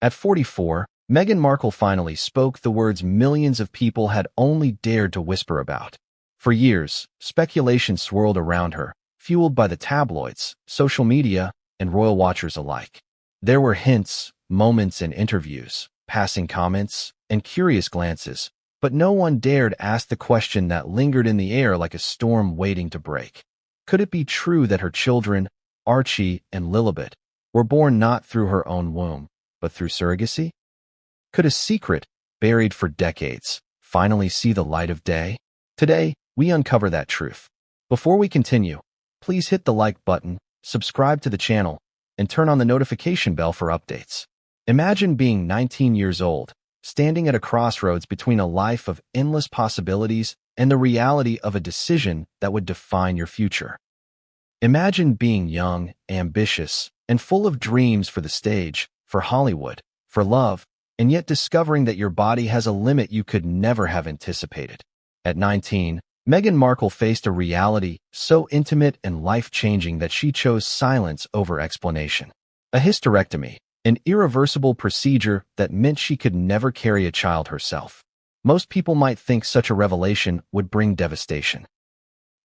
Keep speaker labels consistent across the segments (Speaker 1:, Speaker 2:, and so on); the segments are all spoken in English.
Speaker 1: At 44, Meghan Markle finally spoke the words millions of people had only dared to whisper about. For years, speculation swirled around her, fueled by the tabloids, social media, and royal watchers alike. There were hints, moments in interviews, passing comments, and curious glances, but no one dared ask the question that lingered in the air like a storm waiting to break. Could it be true that her children, Archie and Lilibet, were born not through her own womb, but through surrogacy? Could a secret, buried for decades, finally see the light of day? Today, we uncover that truth. Before we continue, please hit the like button, subscribe to the channel, and turn on the notification bell for updates. Imagine being 19 years old, standing at a crossroads between a life of endless possibilities and the reality of a decision that would define your future. Imagine being young, ambitious, and full of dreams for the stage, for Hollywood, for love, and yet discovering that your body has a limit you could never have anticipated. At 19, Meghan Markle faced a reality so intimate and life-changing that she chose silence over explanation. A hysterectomy, an irreversible procedure that meant she could never carry a child herself. Most people might think such a revelation would bring devastation.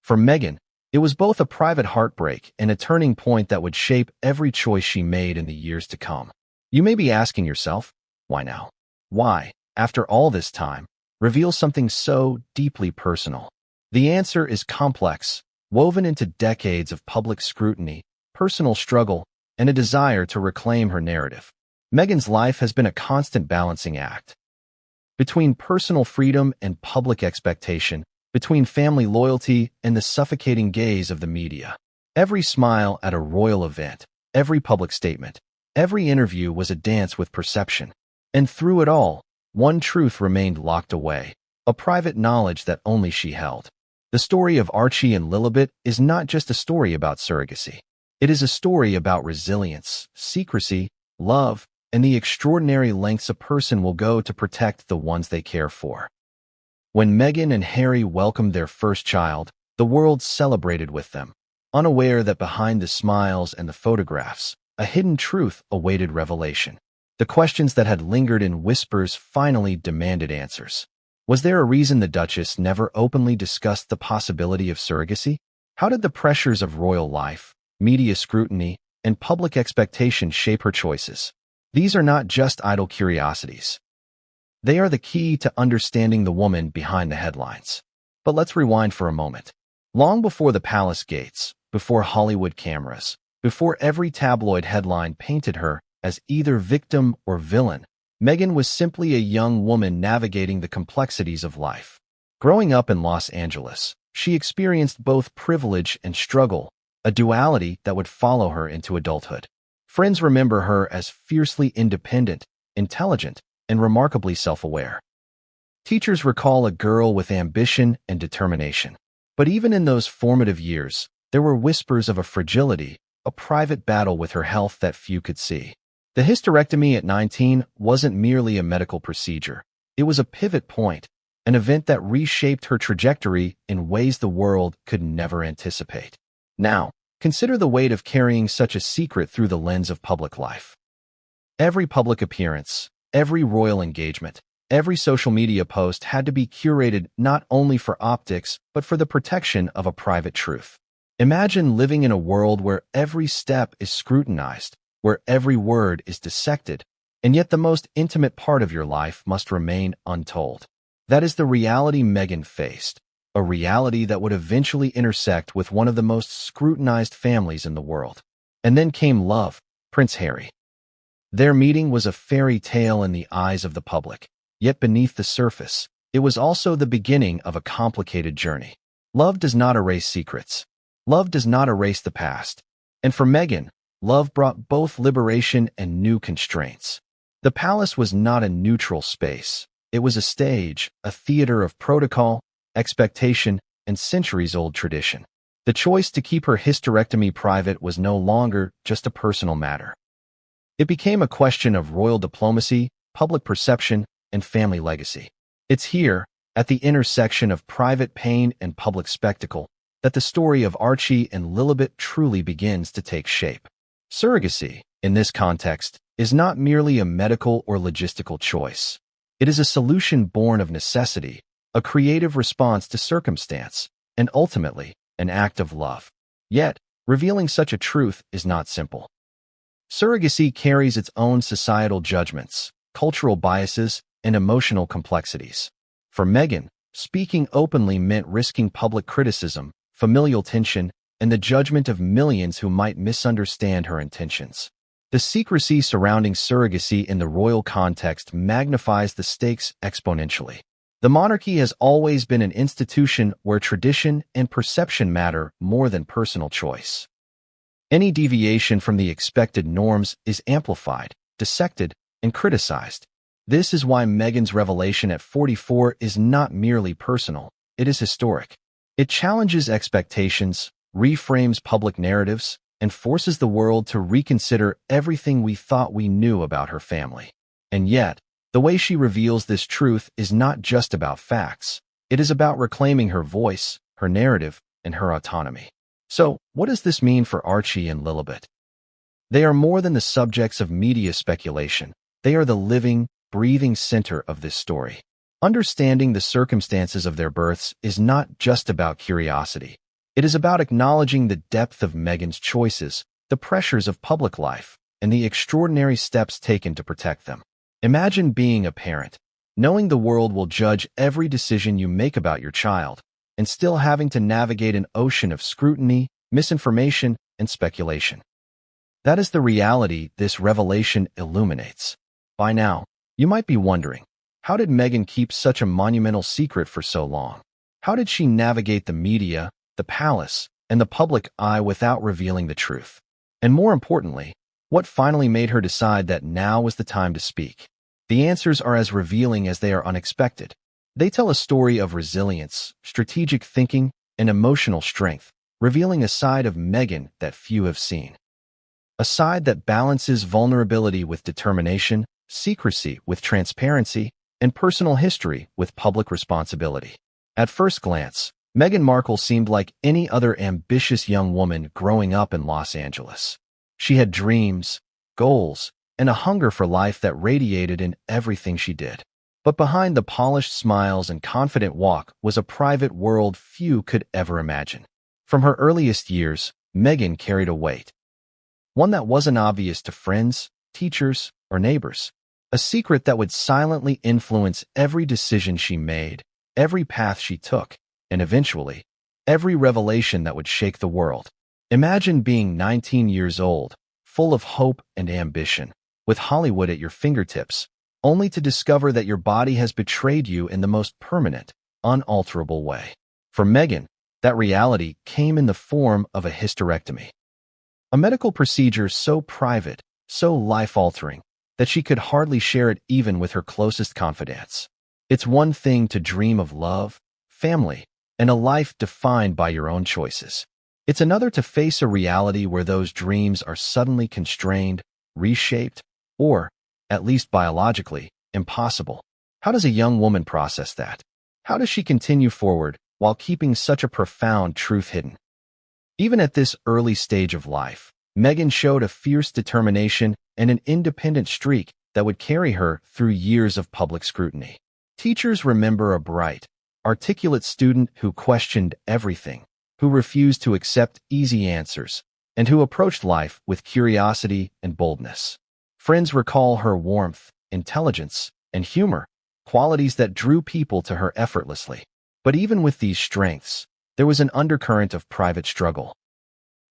Speaker 1: For Meghan, it was both a private heartbreak and a turning point that would shape every choice she made in the years to come. You may be asking yourself, why now? Why, after all this time, reveal something so deeply personal? The answer is complex, woven into decades of public scrutiny, personal struggle, and a desire to reclaim her narrative. Meghan's life has been a constant balancing act. Between personal freedom and public expectation, between family loyalty and the suffocating gaze of the media. Every smile at a royal event, every public statement, every interview was a dance with perception. And through it all, one truth remained locked away, a private knowledge that only she held. The story of Archie and Lilibet is not just a story about surrogacy. It is a story about resilience, secrecy, love, and the extraordinary lengths a person will go to protect the ones they care for. When Meghan and Harry welcomed their first child, the world celebrated with them, unaware that behind the smiles and the photographs, a hidden truth awaited revelation. The questions that had lingered in whispers finally demanded answers. Was there a reason the Duchess never openly discussed the possibility of surrogacy? How did the pressures of royal life, media scrutiny, and public expectation shape her choices? These are not just idle curiosities. They are the key to understanding the woman behind the headlines. But let's rewind for a moment. Long before the palace gates, before Hollywood cameras, before every tabloid headline painted her as either victim or villain, Meghan was simply a young woman navigating the complexities of life. Growing up in Los Angeles, she experienced both privilege and struggle, a duality that would follow her into adulthood. Friends remember her as fiercely independent, intelligent, and remarkably self-aware. Teachers recall a girl with ambition and determination. But even in those formative years, there were whispers of a fragility, a private battle with her health that few could see. The hysterectomy at 19 wasn't merely a medical procedure. It was a pivot point, an event that reshaped her trajectory in ways the world could never anticipate. Now, consider the weight of carrying such a secret through the lens of public life. Every public appearance, every royal engagement, every social media post had to be curated not only for optics, but for the protection of a private truth. Imagine living in a world where every step is scrutinized, where every word is dissected, and yet the most intimate part of your life must remain untold. That is the reality Meghan faced, a reality that would eventually intersect with one of the most scrutinized families in the world. And then came love, Prince Harry. Their meeting was a fairy tale in the eyes of the public, yet beneath the surface, it was also the beginning of a complicated journey. Love does not erase secrets. Love does not erase the past. And for Meghan, love brought both liberation and new constraints. The palace was not a neutral space. It was a stage, a theater of protocol, expectation, and centuries-old tradition. The choice to keep her hysterectomy private was no longer just a personal matter. It became a question of royal diplomacy, public perception, and family legacy. It's here, at the intersection of private pain and public spectacle, that the story of Archie and Lilibet truly begins to take shape. Surrogacy, in this context, is not merely a medical or logistical choice. It is a solution born of necessity, a creative response to circumstance, and ultimately, an act of love. Yet, revealing such a truth is not simple. Surrogacy carries its own societal judgments, cultural biases, and emotional complexities. For Meghan, speaking openly meant risking public criticism, familial tension, and the judgment of millions who might misunderstand her intentions. The secrecy surrounding surrogacy in the royal context magnifies the stakes exponentially. The monarchy has always been an institution where tradition and perception matter more than personal choice. Any deviation from the expected norms is amplified, dissected, and criticized. This is why Meghan's revelation at 44 is not merely personal, it is historic. It challenges expectations, reframes public narratives, and forces the world to reconsider everything we thought we knew about her family. And yet, the way she reveals this truth is not just about facts. It is about reclaiming her voice, her narrative, and her autonomy. So, what does this mean for Archie and Lilibet? They are more than the subjects of media speculation. They are the living, breathing center of this story. Understanding the circumstances of their births is not just about curiosity. It is about acknowledging the depth of Meghan's choices, the pressures of public life, and the extraordinary steps taken to protect them. Imagine being a parent, knowing the world will judge every decision you make about your child, and still having to navigate an ocean of scrutiny, misinformation, and speculation. That is the reality this revelation illuminates. By now, you might be wondering, how did Meghan keep such a monumental secret for so long? How did she navigate the media, the palace, and the public eye without revealing the truth? And more importantly, what finally made her decide that now was the time to speak? The answers are as revealing as they are unexpected. They tell a story of resilience, strategic thinking, and emotional strength, revealing a side of Meghan that few have seen. A side that balances vulnerability with determination, secrecy with transparency, and personal history with public responsibility. At first glance, Meghan Markle seemed like any other ambitious young woman growing up in Los Angeles. She had dreams, goals, and a hunger for life that radiated in everything she did. But behind the polished smiles and confident walk was a private world few could ever imagine. From her earliest years, Meghan carried a weight. One that wasn't obvious to friends, teachers, or neighbors. A secret that would silently influence every decision she made, every path she took, and eventually, every revelation that would shake the world. Imagine being 19 years old, full of hope and ambition, with Hollywood at your fingertips, only to discover that your body has betrayed you in the most permanent, unalterable way. For Meghan, that reality came in the form of a hysterectomy. A medical procedure so private, so life-altering, that she could hardly share it even with her closest confidants. It's one thing to dream of love, family, and a life defined by your own choices. It's another to face a reality where those dreams are suddenly constrained, reshaped, or, at least biologically, impossible. How does a young woman process that? How does she continue forward while keeping such a profound truth hidden? Even at this early stage of life, Meghan showed a fierce determination and an independent streak that would carry her through years of public scrutiny. Teachers remember a bright, articulate student who questioned everything, who refused to accept easy answers, and who approached life with curiosity and boldness. Friends recall her warmth, intelligence, and humor, qualities that drew people to her effortlessly. But even with these strengths, there was an undercurrent of private struggle.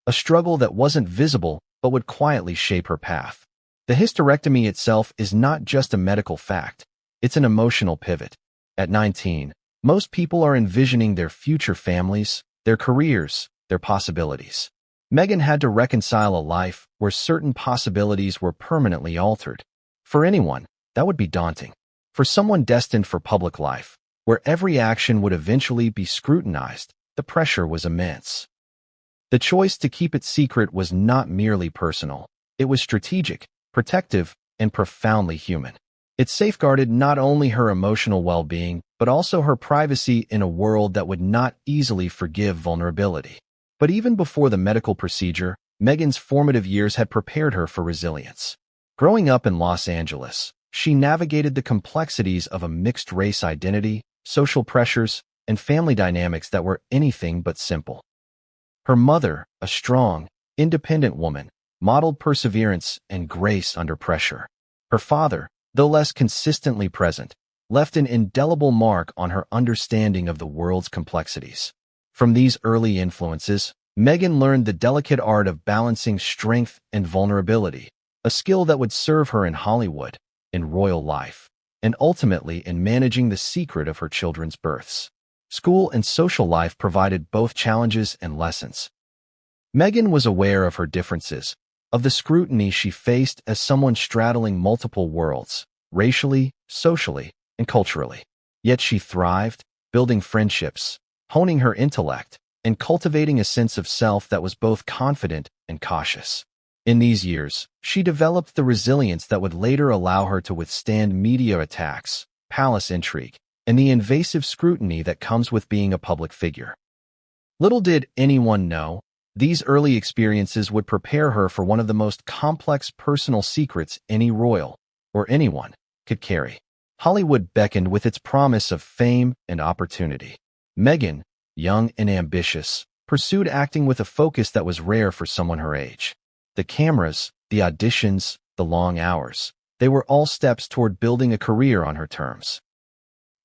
Speaker 1: A struggle that wasn't visible but would quietly shape her path. The hysterectomy itself is not just a medical fact, it's an emotional pivot. At 19, most people are envisioning their future families, their careers, their possibilities. Meghan had to reconcile a life where certain possibilities were permanently altered. For anyone, that would be daunting. For someone destined for public life, where every action would eventually be scrutinized, the pressure was immense. The choice to keep it secret was not merely personal. It was strategic, protective, and profoundly human. It safeguarded not only her emotional well-being, but also her privacy in a world that would not easily forgive vulnerability. But even before the medical procedure, Meghan's formative years had prepared her for resilience. Growing up in Los Angeles, she navigated the complexities of a mixed-race identity, social pressures, and family dynamics that were anything but simple. Her mother, a strong, independent woman, modeled perseverance and grace under pressure. Her father, though less consistently present, left an indelible mark on her understanding of the world's complexities. From these early influences, Meghan learned the delicate art of balancing strength and vulnerability, a skill that would serve her in Hollywood, in royal life, and ultimately in managing the secret of her children's births. School and social life provided both challenges and lessons. Meghan was aware of her differences, of the scrutiny she faced as someone straddling multiple worlds, racially, socially, and culturally. Yet she thrived, building friendships, honing her intellect, and cultivating a sense of self that was both confident and cautious. In these years, she developed the resilience that would later allow her to withstand media attacks, palace intrigue, and the invasive scrutiny that comes with being a public figure. Little did anyone know, these early experiences would prepare her for one of the most complex personal secrets any royal, or anyone, could carry. Hollywood beckoned with its promise of fame and opportunity. Meghan, young and ambitious, pursued acting with a focus that was rare for someone her age. The cameras, the auditions, the long hours, they were all steps toward building a career on her terms.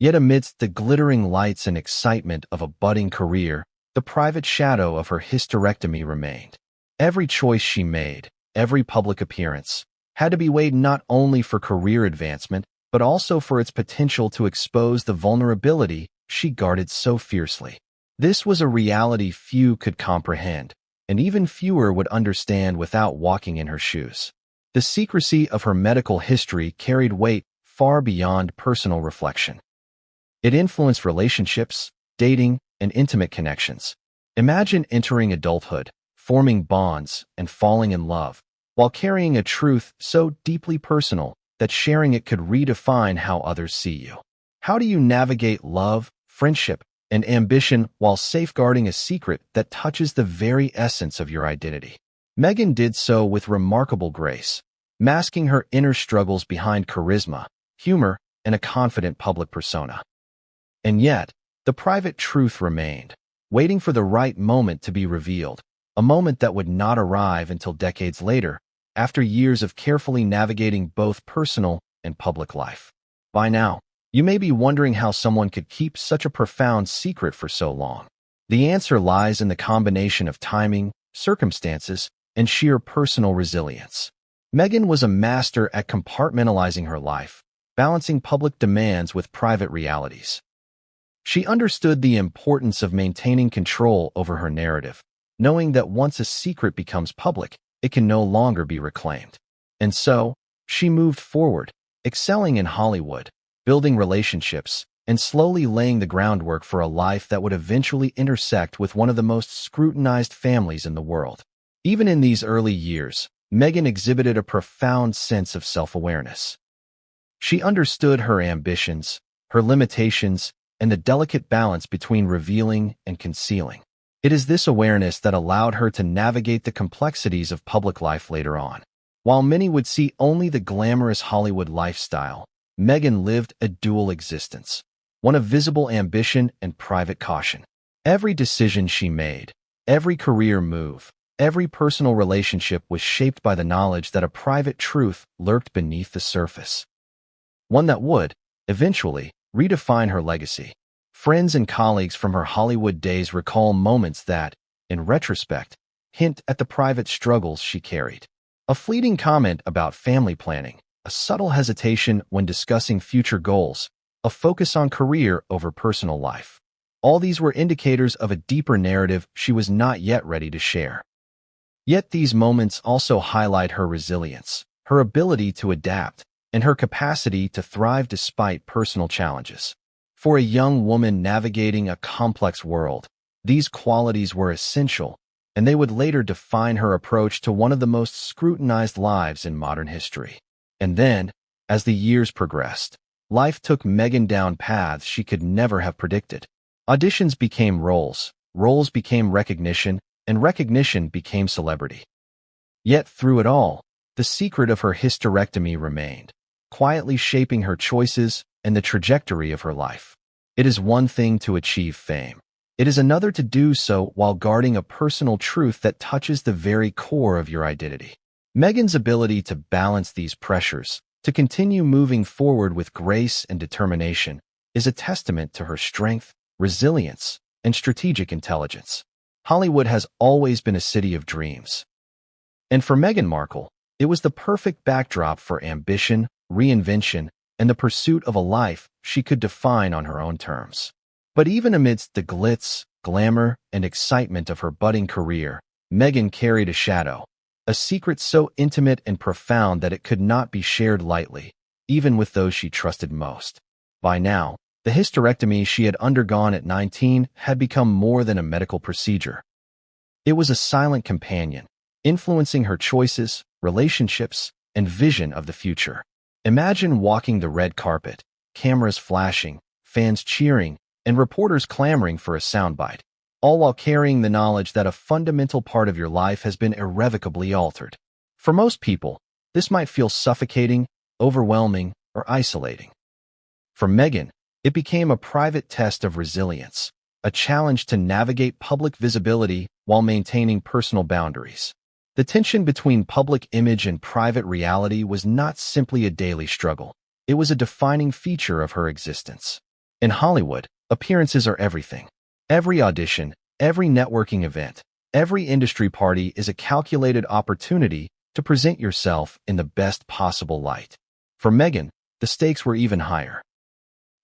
Speaker 1: Yet amidst the glittering lights and excitement of a budding career, the private shadow of her hysterectomy remained. Every choice she made, every public appearance, had to be weighed not only for career advancement, but also for its potential to expose the vulnerability she guarded so fiercely. This was a reality few could comprehend, and even fewer would understand without walking in her shoes. The secrecy of her medical history carried weight far beyond personal reflection. It influenced relationships, dating, and intimate connections. Imagine entering adulthood, forming bonds, and falling in love, while carrying a truth so deeply personal that sharing it could redefine how others see you. How do you navigate love, friendship, and ambition while safeguarding a secret that touches the very essence of your identity? Meghan did so with remarkable grace, masking her inner struggles behind charisma, humor, and a confident public persona. And yet, the private truth remained, waiting for the right moment to be revealed, a moment that would not arrive until decades later, after years of carefully navigating both personal and public life. By now, you may be wondering how someone could keep such a profound secret for so long. The answer lies in the combination of timing, circumstances, and sheer personal resilience. Meghan was a master at compartmentalizing her life, balancing public demands with private realities. She understood the importance of maintaining control over her narrative, knowing that once a secret becomes public, it can no longer be reclaimed. And so, she moved forward, excelling in Hollywood, building relationships, and slowly laying the groundwork for a life that would eventually intersect with one of the most scrutinized families in the world. Even in these early years, Meghan exhibited a profound sense of self-awareness. She understood her ambitions, her limitations, and the delicate balance between revealing and concealing. It is this awareness that allowed her to navigate the complexities of public life later on. While many would see only the glamorous Hollywood lifestyle, Meghan lived a dual existence, one of visible ambition and private caution. Every decision she made, every career move, every personal relationship was shaped by the knowledge that a private truth lurked beneath the surface. One that would, eventually, redefine her legacy. Friends and colleagues from her Hollywood days recall moments that, in retrospect, hint at the private struggles she carried. A fleeting comment about family planning, a subtle hesitation when discussing future goals, a focus on career over personal life. All these were indicators of a deeper narrative she was not yet ready to share. Yet these moments also highlight her resilience, her ability to adapt, and her capacity to thrive despite personal challenges. For a young woman navigating a complex world, these qualities were essential, and they would later define her approach to one of the most scrutinized lives in modern history. And then, as the years progressed, life took Meghan down paths she could never have predicted. Auditions became roles, roles became recognition, and recognition became celebrity. Yet through it all, the secret of her hysterectomy remained, quietly shaping her choices and the trajectory of her life. It is one thing to achieve fame. It is another to do so while guarding a personal truth that touches the very core of your identity. Meghan's ability to balance these pressures, to continue moving forward with grace and determination, is a testament to her strength, resilience, and strategic intelligence. Hollywood has always been a city of dreams. And for Meghan Markle, it was the perfect backdrop for ambition, reinvention, and the pursuit of a life she could define on her own terms. But even amidst the glitz, glamour, and excitement of her budding career, Meghan carried a shadow, a secret so intimate and profound that it could not be shared lightly, even with those she trusted most. By now, the hysterectomy she had undergone at 19 had become more than a medical procedure. It was a silent companion, influencing her choices, relationships, and vision of the future. Imagine walking the red carpet, cameras flashing, fans cheering, and reporters clamoring for a soundbite, all while carrying the knowledge that a fundamental part of your life has been irrevocably altered. For most people, this might feel suffocating, overwhelming, or isolating. For Meghan, it became a private test of resilience, a challenge to navigate public visibility while maintaining personal boundaries. The tension between public image and private reality was not simply a daily struggle. It was a defining feature of her existence. In Hollywood, appearances are everything. Every audition, every networking event, every industry party is a calculated opportunity to present yourself in the best possible light. For Meghan, the stakes were even higher.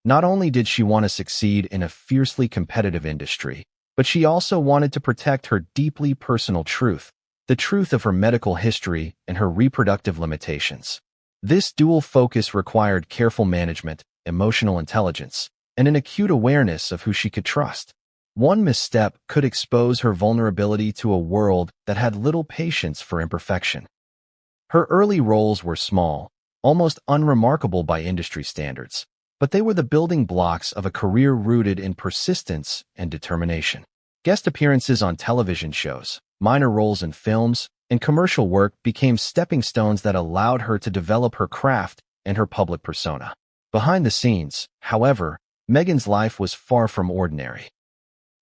Speaker 1: Not only did she want to succeed in a fiercely competitive industry, but she also wanted to protect her deeply personal truth, the truth of her medical history and her reproductive limitations. This dual focus required careful management, emotional intelligence, and an acute awareness of who she could trust. One misstep could expose her vulnerability to a world that had little patience for imperfection. Her early roles were small, almost unremarkable by industry standards, but they were the building blocks of a career rooted in persistence and determination. Guest appearances on television shows, minor roles in films, and commercial work became stepping stones that allowed her to develop her craft and her public persona. Behind the scenes, however, Meghan's life was far from ordinary.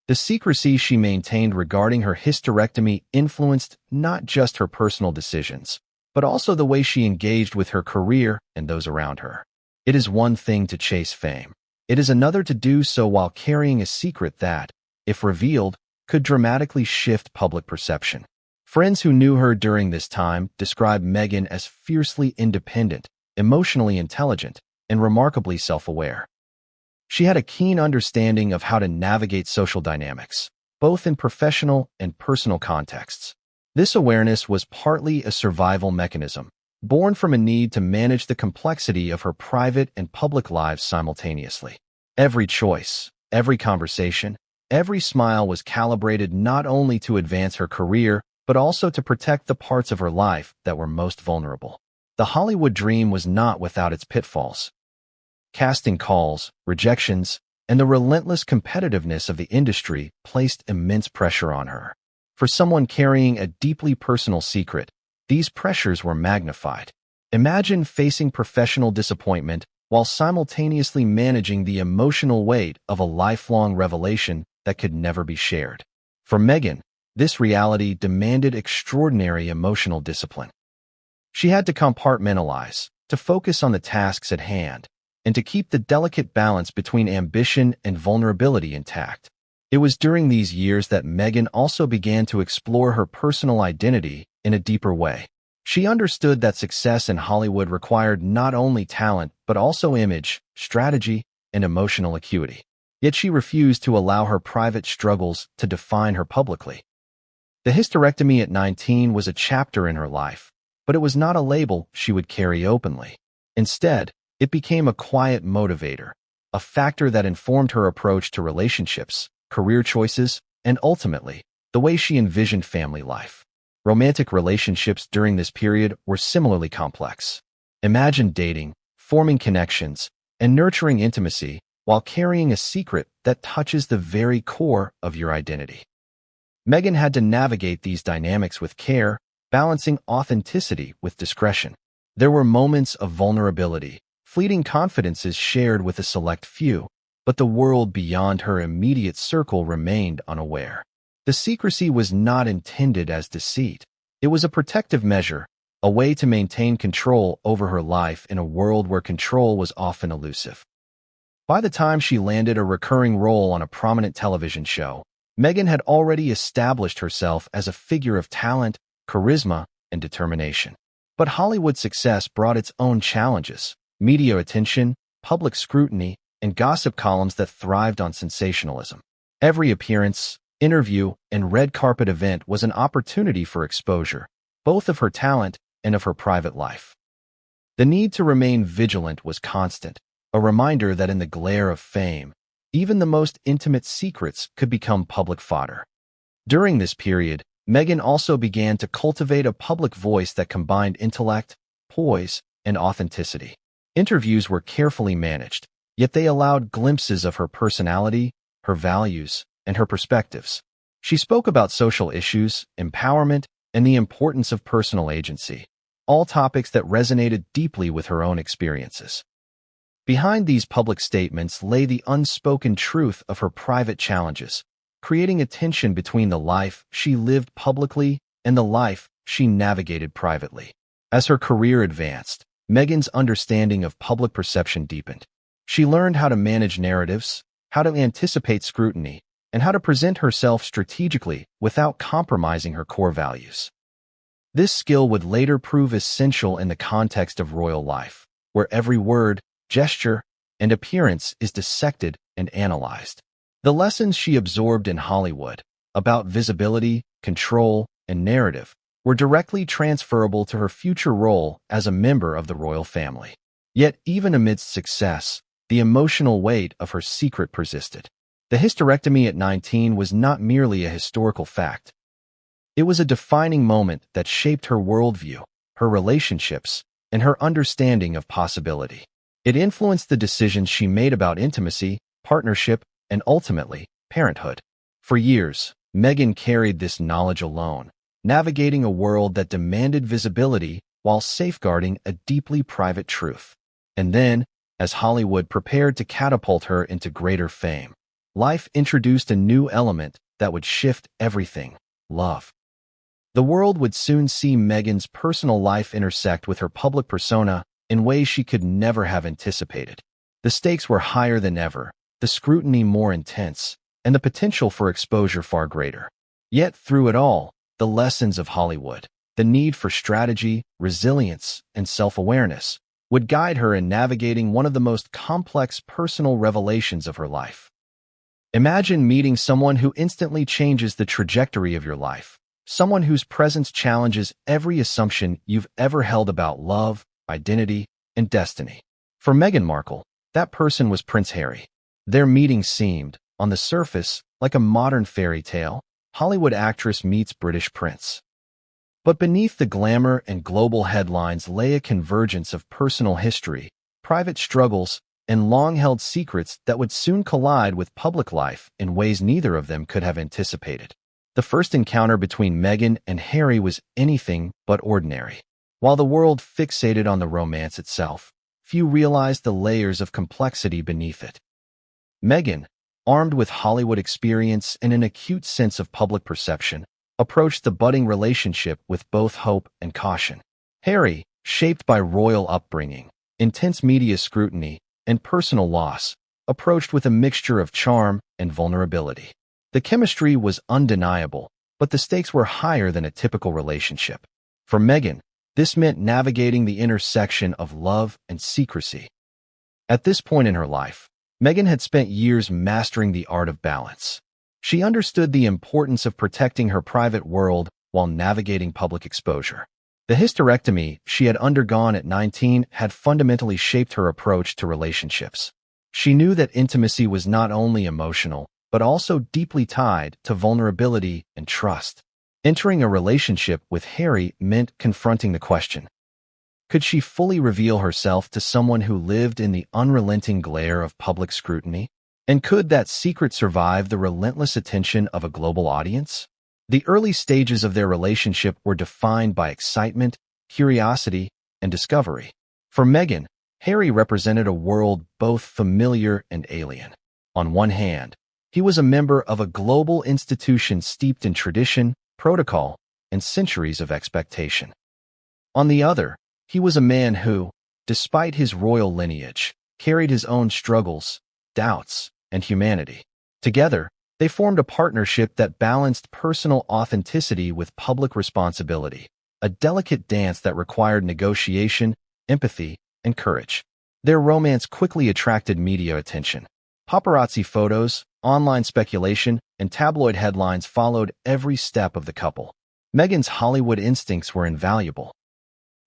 Speaker 1: The secrecy she maintained regarding her hysterectomy influenced not just her personal decisions, but also the way she engaged with her career and those around her. It is one thing to chase fame. It is another to do so while carrying a secret that, if revealed, could dramatically shift public perception. Friends who knew her during this time described Meghan as fiercely independent, emotionally intelligent, and remarkably self-aware. She had a keen understanding of how to navigate social dynamics, both in professional and personal contexts. This awareness was partly a survival mechanism, born from a need to manage the complexity of her private and public lives simultaneously. Every choice, every conversation, every smile was calibrated not only to advance her career, but also to protect the parts of her life that were most vulnerable. The Hollywood dream was not without its pitfalls. Casting calls, rejections, and the relentless competitiveness of the industry placed immense pressure on her. For someone carrying a deeply personal secret, these pressures were magnified. Imagine facing professional disappointment while simultaneously managing the emotional weight of a lifelong revelation that could never be shared. For Meghan, this reality demanded extraordinary emotional discipline. She had to compartmentalize, to focus on the tasks at hand, and to keep the delicate balance between ambition and vulnerability intact. It was during these years that Meghan also began to explore her personal identity in a deeper way. She understood that success in Hollywood required not only talent but also image, strategy, and emotional acuity. Yet she refused to allow her private struggles to define her publicly. The hysterectomy at 19 was a chapter in her life, but it was not a label she would carry openly. Instead, it became a quiet motivator, a factor that informed her approach to relationships, career choices, and ultimately, the way she envisioned family life. Romantic relationships during this period were similarly complex. Imagine dating, forming connections, and nurturing intimacy while carrying a secret that touches the very core of your identity. Meghan had to navigate these dynamics with care, balancing authenticity with discretion. There were moments of vulnerability, fleeting confidences shared with a select few, but the world beyond her immediate circle remained unaware. The secrecy was not intended as deceit. It was a protective measure, a way to maintain control over her life in a world where control was often elusive. By the time she landed a recurring role on a prominent television show, Meghan had already established herself as a figure of talent, charisma, and determination. But Hollywood success brought its own challenges: media attention, public scrutiny, and gossip columns that thrived on sensationalism. Every appearance, interview, and red carpet event was an opportunity for exposure, both of her talent and of her private life. The need to remain vigilant was constant, a reminder that in the glare of fame, even the most intimate secrets could become public fodder. During this period, Meghan also began to cultivate a public voice that combined intellect, poise, and authenticity. Interviews were carefully managed, yet they allowed glimpses of her personality, her values, and her perspectives. She spoke about social issues, empowerment, and the importance of personal agency, all topics that resonated deeply with her own experiences. Behind these public statements lay the unspoken truth of her private challenges, creating a tension between the life she lived publicly and the life she navigated privately. As her career advanced, Meghan's understanding of public perception deepened. She learned how to manage narratives, how to anticipate scrutiny, and how to present herself strategically without compromising her core values. This skill would later prove essential in the context of royal life, where every word, gesture, and appearance is dissected and analyzed. The lessons she absorbed in Hollywood about visibility, control, and narrative were directly transferable to her future role as a member of the royal family. Yet, even amidst success, the emotional weight of her secret persisted. The hysterectomy at 19 was not merely a historical fact. It was a defining moment that shaped her worldview, her relationships, and her understanding of possibility. It influenced the decisions she made about intimacy, partnership, and ultimately, parenthood. For years, Meghan carried this knowledge alone, navigating a world that demanded visibility while safeguarding a deeply private truth. And then, as Hollywood prepared to catapult her into greater fame, life introduced a new element that would shift everything: love. The world would soon see Meghan's personal life intersect with her public persona in ways she could never have anticipated. The stakes were higher than ever, the scrutiny more intense, and the potential for exposure far greater. Yet through it all, the lessons of Hollywood, the need for strategy, resilience, and self-awareness, would guide her in navigating one of the most complex personal revelations of her life. Imagine meeting someone who instantly changes the trajectory of your life, someone whose presence challenges every assumption you've ever held about love, identity, and destiny. For Meghan Markle, that person was Prince Harry. Their meeting seemed, on the surface, like a modern fairy tale: Hollywood actress meets British prince. But beneath the glamour and global headlines lay a convergence of personal history, private struggles, and long-held secrets that would soon collide with public life in ways neither of them could have anticipated. The first encounter between Meghan and Harry was anything but ordinary. While the world fixated on the romance itself, few realized the layers of complexity beneath it. Meghan, armed with Hollywood experience and an acute sense of public perception, approached the budding relationship with both hope and caution. Harry, shaped by royal upbringing, intense media scrutiny, and personal loss, approached with a mixture of charm and vulnerability. The chemistry was undeniable, but the stakes were higher than a typical relationship. For Meghan, this meant navigating the intersection of love and secrecy. At this point in her life, Meghan had spent years mastering the art of balance. She understood the importance of protecting her private world while navigating public exposure. The hysterectomy she had undergone at 19 had fundamentally shaped her approach to relationships. She knew that intimacy was not only emotional, but also deeply tied to vulnerability and trust. Entering a relationship with Harry meant confronting the question: could she fully reveal herself to someone who lived in the unrelenting glare of public scrutiny? And could that secret survive the relentless attention of a global audience? The early stages of their relationship were defined by excitement, curiosity, and discovery. For Meghan, Harry represented a world both familiar and alien. On one hand, he was a member of a global institution steeped in tradition, protocol, and centuries of expectation. On the other, he was a man who, despite his royal lineage, carried his own struggles, doubts, and humanity. Together, they formed a partnership that balanced personal authenticity with public responsibility, a delicate dance that required negotiation, empathy, and courage. Their romance quickly attracted media attention. Paparazzi photos, online speculation, and tabloid headlines followed every step of the couple. Meghan's Hollywood instincts were invaluable.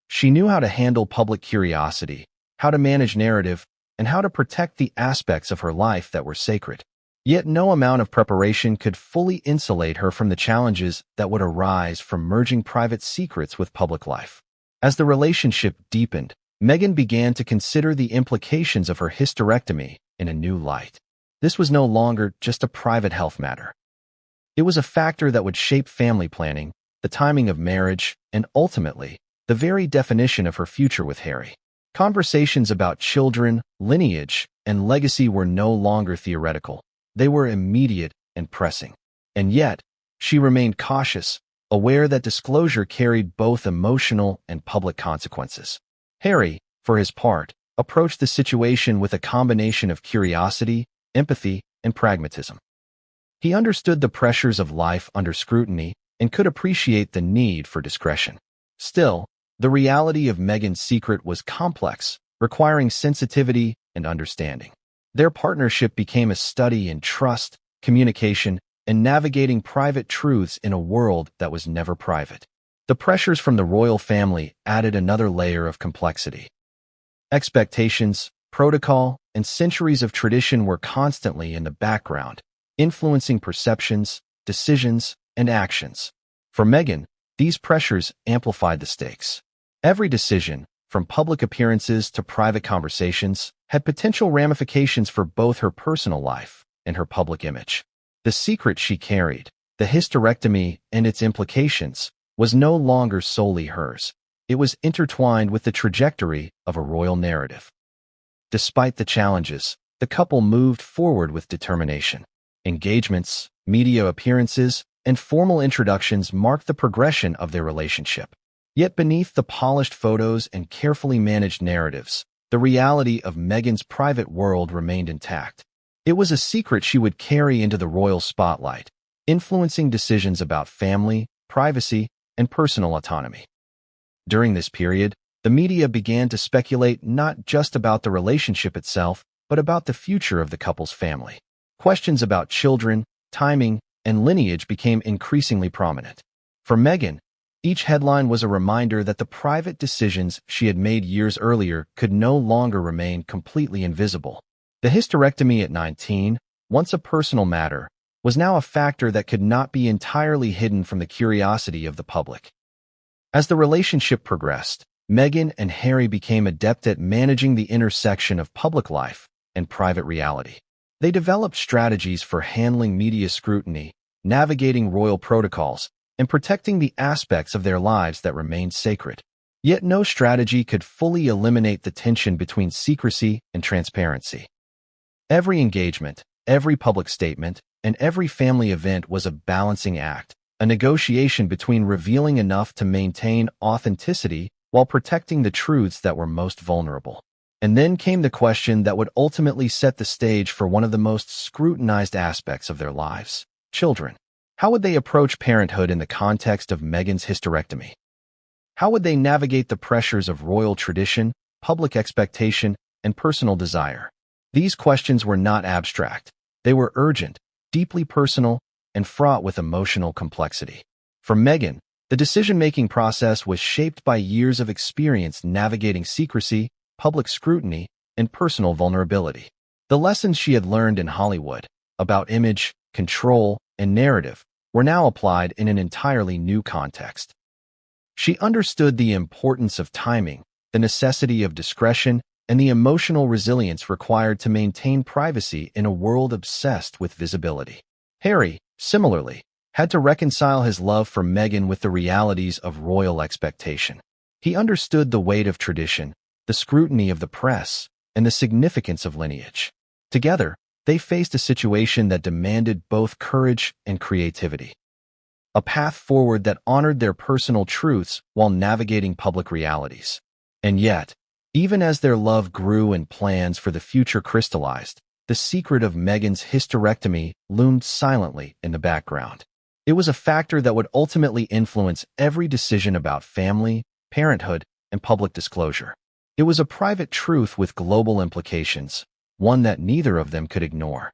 Speaker 1: She knew how to handle public curiosity, how to manage narrative, and how to protect the aspects of her life that were sacred. Yet no amount of preparation could fully insulate her from the challenges that would arise from merging private secrets with public life. As the relationship deepened, Meghan began to consider the implications of her hysterectomy in a new light. This was no longer just a private health matter. It was a factor that would shape family planning, the timing of marriage, and ultimately, the very definition of her future with Harry. Conversations about children, lineage, and legacy were no longer theoretical. They were immediate and pressing. And yet, she remained cautious, aware that disclosure carried both emotional and public consequences. Harry, for his part, approached the situation with a combination of curiosity, empathy, and pragmatism. He understood the pressures of life under scrutiny and could appreciate the need for discretion. Still, the reality of Meghan's secret was complex, requiring sensitivity and understanding. Their partnership became a study in trust, communication, and navigating private truths in a world that was never private. The pressures from the royal family added another layer of complexity. Expectations, protocol, and centuries of tradition were constantly in the background, influencing perceptions, decisions, and actions. For Meghan, these pressures amplified the stakes. Every decision, from public appearances to private conversations, had potential ramifications for both her personal life and her public image. The secret she carried, the hysterectomy and its implications, was no longer solely hers. It was intertwined with the trajectory of a royal narrative. Despite the challenges, the couple moved forward with determination. Engagements, media appearances, and formal introductions marked the progression of their relationship. Yet beneath the polished photos and carefully managed narratives, the reality of Meghan's private world remained intact. It was a secret she would carry into the royal spotlight, influencing decisions about family, privacy, and personal autonomy. During this period, the media began to speculate not just about the relationship itself, but about the future of the couple's family. Questions about children, timing, and lineage became increasingly prominent. For Meghan, each headline was a reminder that the private decisions she had made years earlier could no longer remain completely invisible. The hysterectomy at 19, once a personal matter, was now a factor that could not be entirely hidden from the curiosity of the public. As the relationship progressed, Meghan and Harry became adept at managing the intersection of public life and private reality. They developed strategies for handling media scrutiny, navigating royal protocols, and protecting the aspects of their lives that remained sacred. Yet no strategy could fully eliminate the tension between secrecy and transparency. Every engagement, every public statement, and every family event was a balancing act, a negotiation between revealing enough to maintain authenticity while protecting the truths that were most vulnerable. And then came the question that would ultimately set the stage for one of the most scrutinized aspects of their lives: children. How would they approach parenthood in the context of Meghan's hysterectomy? How would they navigate the pressures of royal tradition, public expectation, and personal desire? These questions were not abstract. They were urgent, deeply personal, and fraught with emotional complexity. For Meghan, the decision-making process was shaped by years of experience navigating secrecy, public scrutiny, and personal vulnerability. The lessons she had learned in Hollywood about image, control, and narrative were now applied in an entirely new context. She understood the importance of timing, the necessity of discretion, and the emotional resilience required to maintain privacy in a world obsessed with visibility. Harry, similarly, had to reconcile his love for Meghan with the realities of royal expectation. He understood the weight of tradition, the scrutiny of the press, and the significance of lineage. Together, they faced a situation that demanded both courage and creativity. A path forward that honored their personal truths while navigating public realities. And yet, even as their love grew and plans for the future crystallized, the secret of Meghan's hysterectomy loomed silently in the background. It was a factor that would ultimately influence every decision about family, parenthood, and public disclosure. It was a private truth with global implications, one that neither of them could ignore.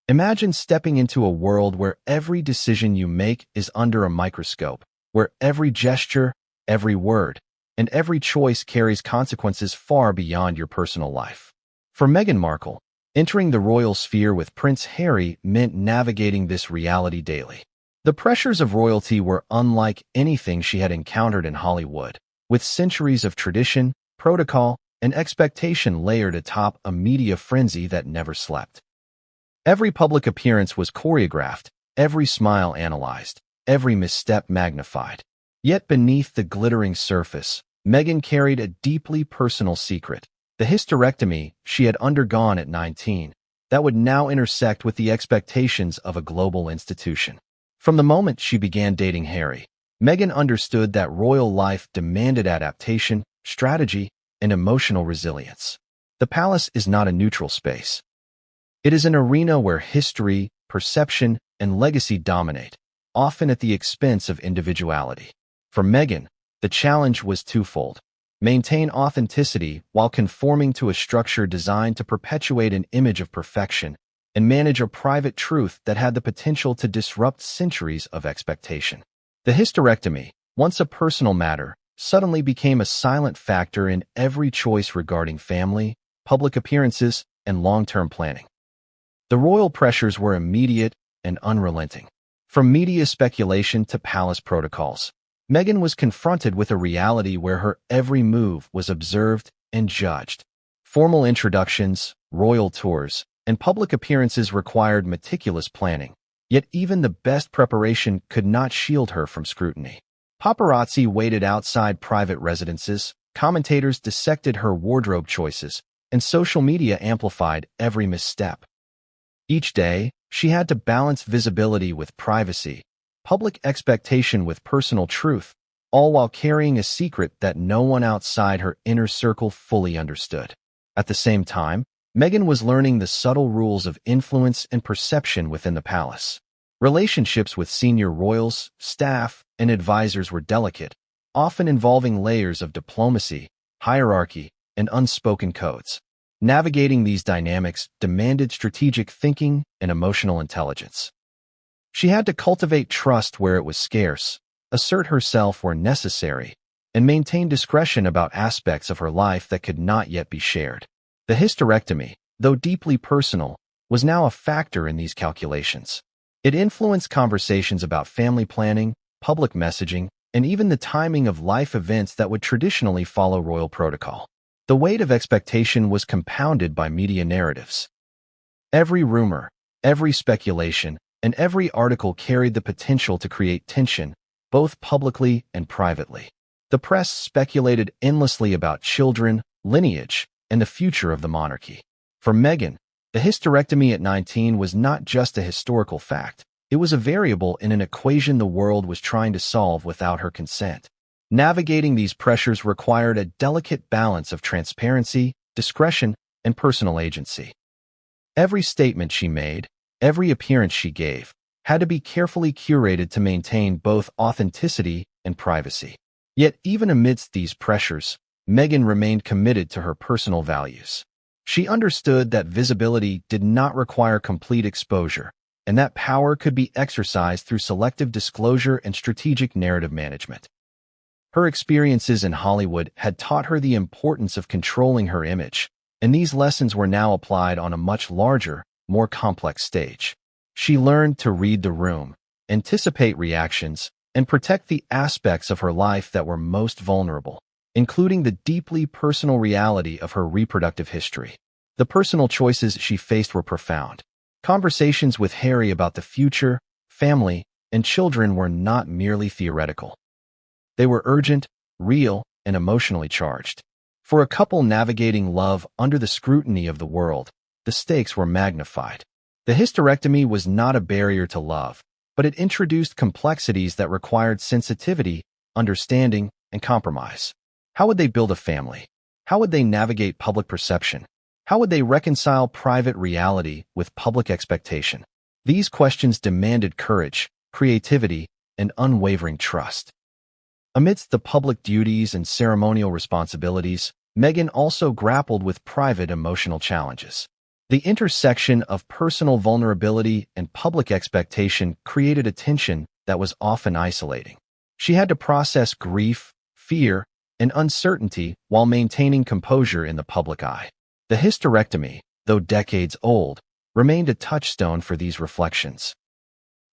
Speaker 1: Imagine stepping into a world where every decision you make is under a microscope, where every gesture, every word, and every choice carries consequences far beyond your personal life. For Meghan Markle, entering the royal sphere with Prince Harry meant navigating this reality daily. The pressures of royalty were unlike anything she had encountered in Hollywood, with centuries of tradition, protocol, and expectation layered atop a media frenzy that never slept. Every public appearance was choreographed, every smile analyzed, every misstep magnified. Yet beneath the glittering surface, Meghan carried a deeply personal secret, the hysterectomy she had undergone at 19, that would now intersect with the expectations of a global institution. From the moment she began dating Harry, Meghan understood that royal life demanded adaptation, strategy, and emotional resilience. The palace is not a neutral space. It is an arena where history, perception, and legacy dominate, often at the expense of individuality. For Meghan, the challenge was twofold: maintain authenticity while conforming to a structure designed to perpetuate an image of perfection, and manage a private truth that had the potential to disrupt centuries of expectation. The hysterectomy, once a personal matter, suddenly became a silent factor in every choice regarding family, public appearances, and long-term planning. The royal pressures were immediate and unrelenting. From media speculation to palace protocols, Meghan was confronted with a reality where her every move was observed and judged. Formal introductions, royal tours, and public appearances required meticulous planning, yet even the best preparation could not shield her from scrutiny. Paparazzi waited outside private residences, commentators dissected her wardrobe choices, and social media amplified every misstep. Each day, she had to balance visibility with privacy, public expectation with personal truth, all while carrying a secret that no one outside her inner circle fully understood. At the same time, Meghan was learning the subtle rules of influence and perception within the palace. Relationships with senior royals, staff, and advisors were delicate, often involving layers of diplomacy, hierarchy, and unspoken codes. Navigating these dynamics demanded strategic thinking and emotional intelligence. She had to cultivate trust where it was scarce, assert herself where necessary, and maintain discretion about aspects of her life that could not yet be shared. The hysterectomy, though deeply personal, was now a factor in these calculations. It influenced conversations about family planning, public messaging, and even the timing of life events that would traditionally follow royal protocol. The weight of expectation was compounded by media narratives. Every rumor, every speculation, and every article carried the potential to create tension, both publicly and privately. The press speculated endlessly about children, lineage, and the future of the monarchy. For Meghan, the hysterectomy at 19 was not just a historical fact. It was a variable in an equation the world was trying to solve without her consent. Navigating these pressures required a delicate balance of transparency, discretion, and personal agency. Every statement she made, every appearance she gave, had to be carefully curated to maintain both authenticity and privacy. Yet even amidst these pressures, Meghan remained committed to her personal values. She understood that visibility did not require complete exposure, and that power could be exercised through selective disclosure and strategic narrative management. Her experiences in Hollywood had taught her the importance of controlling her image, and these lessons were now applied on a much larger, more complex stage. She learned to read the room, anticipate reactions, and protect the aspects of her life that were most vulnerable, including the deeply personal reality of her reproductive history. The personal choices she faced were profound. Conversations with Harry about the future, family, and children were not merely theoretical. They were urgent, real, and emotionally charged. For a couple navigating love under the scrutiny of the world, the stakes were magnified. The hysterectomy was not a barrier to love, but it introduced complexities that required sensitivity, understanding, and compromise. How would they build a family? How would they navigate public perception? How would they reconcile private reality with public expectation? These questions demanded courage, creativity, and unwavering trust. Amidst the public duties and ceremonial responsibilities, Meghan also grappled with private emotional challenges. The intersection of personal vulnerability and public expectation created a tension that was often isolating. She had to process grief, fear, and uncertainty while maintaining composure in the public eye. The hysterectomy, though decades old, remained a touchstone for these reflections.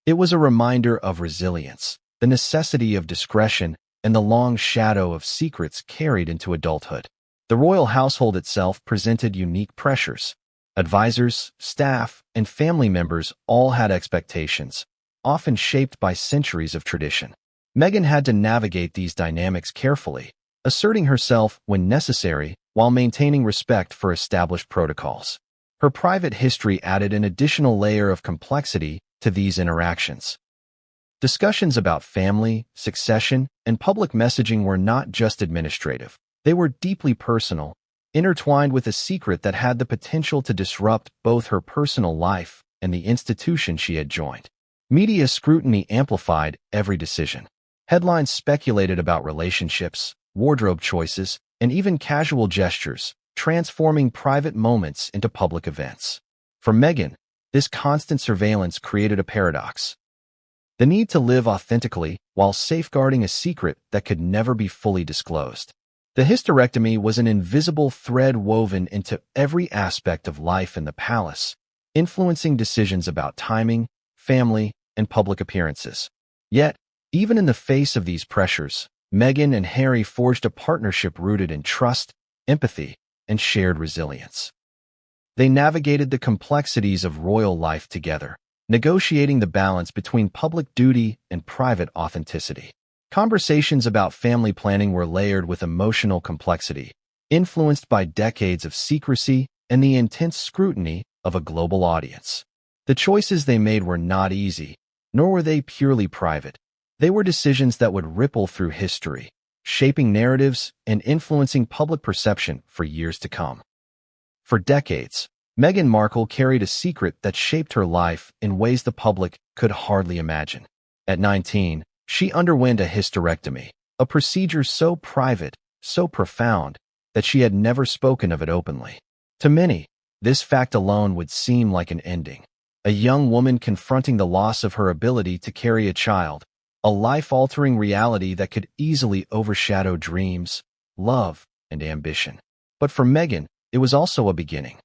Speaker 1: It was a reminder of resilience, the necessity of discretion, and the long shadow of secrets carried into adulthood. The royal household itself presented unique pressures. Advisors, staff, and family members all had expectations, often shaped by centuries of tradition. Meghan had to navigate these dynamics carefully, asserting herself when necessary while maintaining respect for established protocols. Her private history added an additional layer of complexity to these interactions. Discussions about family, succession, and public messaging were not just administrative. They were deeply personal, intertwined with a secret that had the potential to disrupt both her personal life and the institution she had joined. Media scrutiny amplified every decision. Headlines speculated about relationships, wardrobe choices, and even casual gestures, transforming private moments into public events. For Meghan, this constant surveillance created a paradox. The need to live authentically while safeguarding a secret that could never be fully disclosed. The hysterectomy was an invisible thread woven into every aspect of life in the palace, influencing decisions about timing, family, and public appearances. Yet, even in the face of these pressures, Meghan and Harry forged a partnership rooted in trust, empathy, and shared resilience. They navigated the complexities of royal life together, negotiating the balance between public duty and private authenticity. Conversations about family planning were layered with emotional complexity, influenced by decades of secrecy and the intense scrutiny of a global audience. The choices they made were not easy, nor were they purely private. They were decisions that would ripple through history, shaping narratives and influencing public perception for years to come. For decades, Meghan Markle carried a secret that shaped her life in ways the public could hardly imagine. At 19, she underwent a hysterectomy, a procedure so private, so profound, that she had never spoken of it openly. To many, this fact alone would seem like an ending. A young woman confronting the loss of her ability to carry a child, a life-altering reality that could easily overshadow dreams, love, and ambition. But for Meghan, it was also a beginning.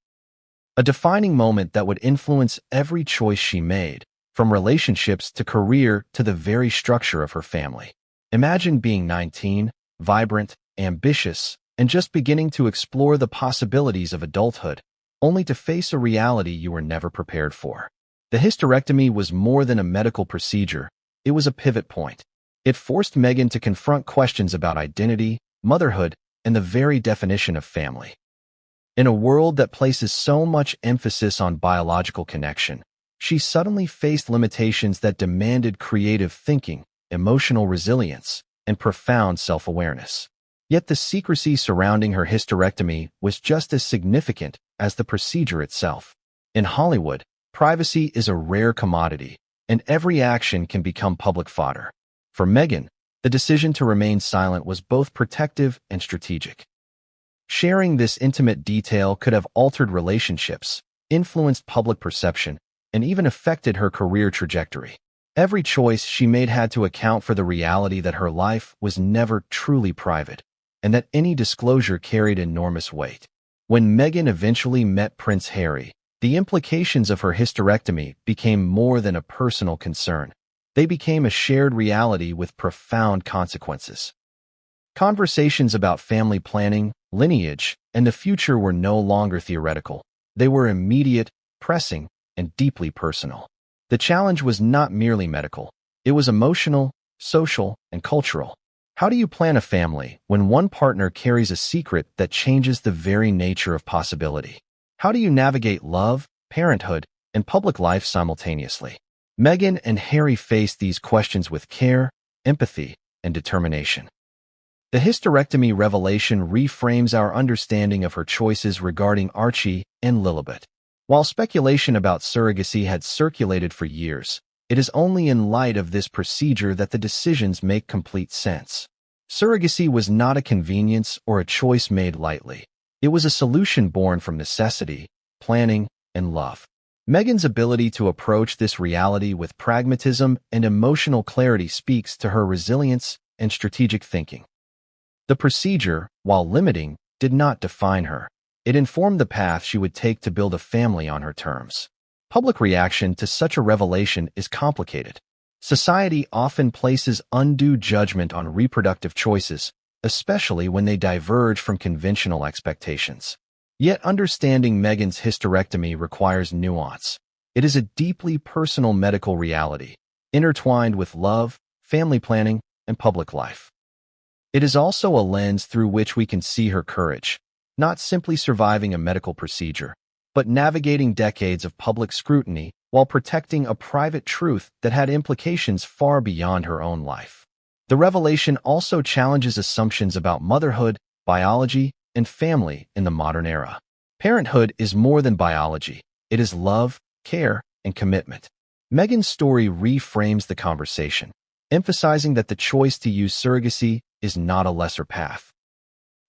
Speaker 1: A defining moment that would influence every choice she made, from relationships to career to the very structure of her family. Imagine being 19, vibrant, ambitious, and just beginning to explore the possibilities of adulthood, only to face a reality you were never prepared for. The hysterectomy was more than a medical procedure. It was a pivot point. It forced Meghan to confront questions about identity, motherhood, and the very definition of family. In a world that places so much emphasis on biological connection, she suddenly faced limitations that demanded creative thinking, emotional resilience, and profound self-awareness. Yet the secrecy surrounding her hysterectomy was just as significant as the procedure itself. In Hollywood, privacy is a rare commodity, and every action can become public fodder. For Meghan, the decision to remain silent was both protective and strategic. Sharing this intimate detail could have altered relationships, influenced public perception, and even affected her career trajectory. Every choice she made had to account for the reality that her life was never truly private, and that any disclosure carried enormous weight. When Meghan eventually met Prince Harry, the implications of her hysterectomy became more than a personal concern. They became a shared reality with profound consequences. Conversations about family planning, lineage, and the future were no longer theoretical. They were immediate, pressing, and deeply personal. The challenge was not merely medical. It was emotional, social, and cultural. How do you plan a family when one partner carries a secret that changes the very nature of possibility? How do you navigate love, parenthood, and public life simultaneously? Meghan and Harry faced these questions with care, empathy, and determination. The hysterectomy revelation reframes our understanding of her choices regarding Archie and Lilibet. While speculation about surrogacy had circulated for years, it is only in light of this procedure that the decisions make complete sense. Surrogacy was not a convenience or a choice made lightly. It was a solution born from necessity, planning, and love. Meghan's ability to approach this reality with pragmatism and emotional clarity speaks to her resilience and strategic thinking. The procedure, while limiting, did not define her. It informed the path she would take to build a family on her terms. Public reaction to such a revelation is complicated. Society often places undue judgment on reproductive choices, especially when they diverge from conventional expectations. Yet understanding Meghan's hysterectomy requires nuance. It is a deeply personal medical reality, intertwined with love, family planning, and public life. It is also a lens through which we can see her courage, not simply surviving a medical procedure, but navigating decades of public scrutiny while protecting a private truth that had implications far beyond her own life. The revelation also challenges assumptions about motherhood, biology, and family in the modern era. Parenthood is more than biology. It is love, care, and commitment. Meghan's story reframes the conversation, emphasizing that the choice to use surrogacy is not a lesser path.